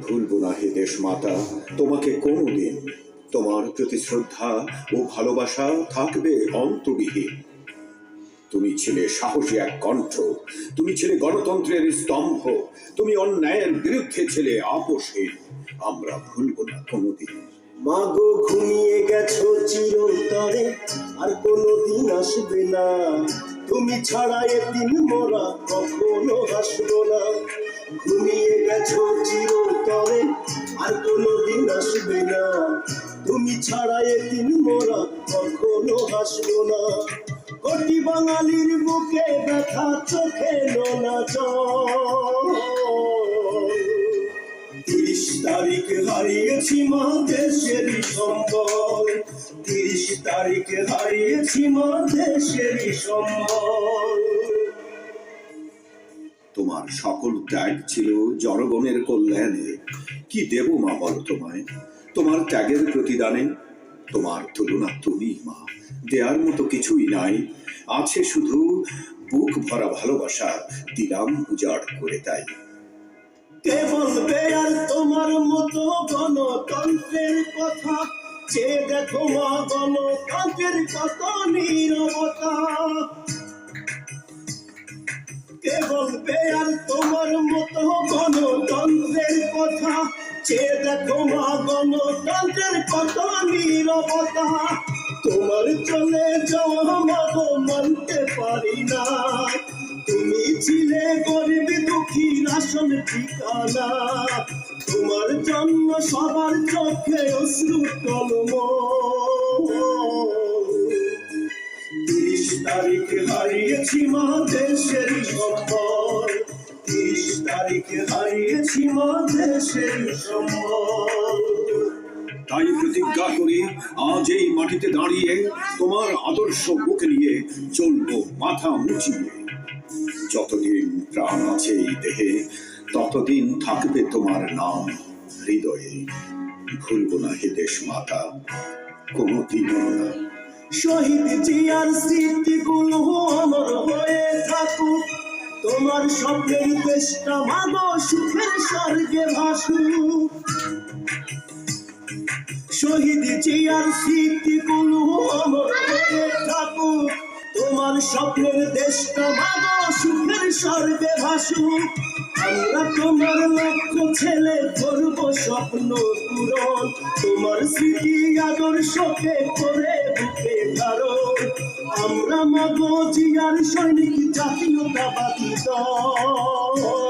ভুলবো না হে দেশ মাতা তোমাকে কোনোদিন। তোমার প্রতি শ্রদ্ধা ও ভালোবাসা থাকবে অন্তবিহীন। তুমি ছিলে সাহসী এক কণ্ঠ, তুমি ছিলে গণতন্ত্রের স্তম্ভ, তুমি অন্যায়ের বিরুদ্ধে ছিলে আপোষহীন। আমরা ভুলবো না কোনোদিন। মাগো ঘুমিয়ে গেছো চিরতরে, আর কোনোদিন আসবে না। তুমি ছাড়া এদিন মোরা কখনো হাসবো না। ঘুমিয়ে গেছো চিরতরে, আর কোনোদিন আসবে না। তুমি ছাড়া এদিন মোরা কখনো হাসবো না। কোটি বাঙালির বুকে ব্যথা চোখে নোনা জল। 30 তারিখে হারিয়েছি মা দেশেরই সম্বল। 30 তারিখে হারিয়েছি মা দেশেরই সম্বল। তোমার সকল ত্যাগ ছিল জনগণের কল্যাণে। কি দেব মা বল তোমায় তোমার ত্যাগের প্রতিদানে? তোমার তুলনা তুমি মা, দেয়ার মতো কিছুই নাই। আছে শুধু বুক ভরা ভালোবাসা, দিলাম উজাড় করে তাই। কে বলবে আর তোমার মতো গণতন্ত্রের কথা? চেয়ে দেখো মা গণতন্ত্রের কত নীরবতা। কে বলবে আর তোমার মতো গণতন্ত্রের কথা? চেয়ে দেখো মা গণতন্ত্রের কত নীরবতা। তোমার চলে যাওয়া মাগো মানতে পারি না। তুমি ছিলে গরিব দুঃখী রাশন ঠিকানা। তোমার জন্য সবার চোখে অশ্রু টলমল। 30 তারিখে হারিয়েছি মা দেশের সম্বল। 30 তারিখে হারিয়েছি মা দেশের সম্বল। তাই প্রতিজ্ঞা করি আজ এই মাটিতে দাঁড়িয়ে তোমার আদর্শ বুকে নিয়ে চলবো মাথা মুচিয়ে। যতদিন প্রাণ আছে এই দেহে ততদিন থাকবে তোমার নাম হৃদয়ে। ভুলবো না হে দেশ মাতা কোনোদিনও না। শহীদ জিয়ার স্মৃতিগুলো অমর হয়ে থাকুক। তোমার স্বপ্নের দেশটা মাগো সুখের স্বর্গে ভাসুক। শহীদ জিয়ার স্মৃতিগুলো অমর হয়ে থাকুক। তোমার স্বপ্নের দেশটা মাগো সুখের স্বর্গে ভাসুক। আমরা তোমার লক্ষ্য ছেলে করব স্বপ্ন পূরণ। তোমার স্মৃতি আদর্শকে করে বুকে ধারণ। আমরা মাগো জিয়ার সৈনিক জাতীয়তাবাদী দল।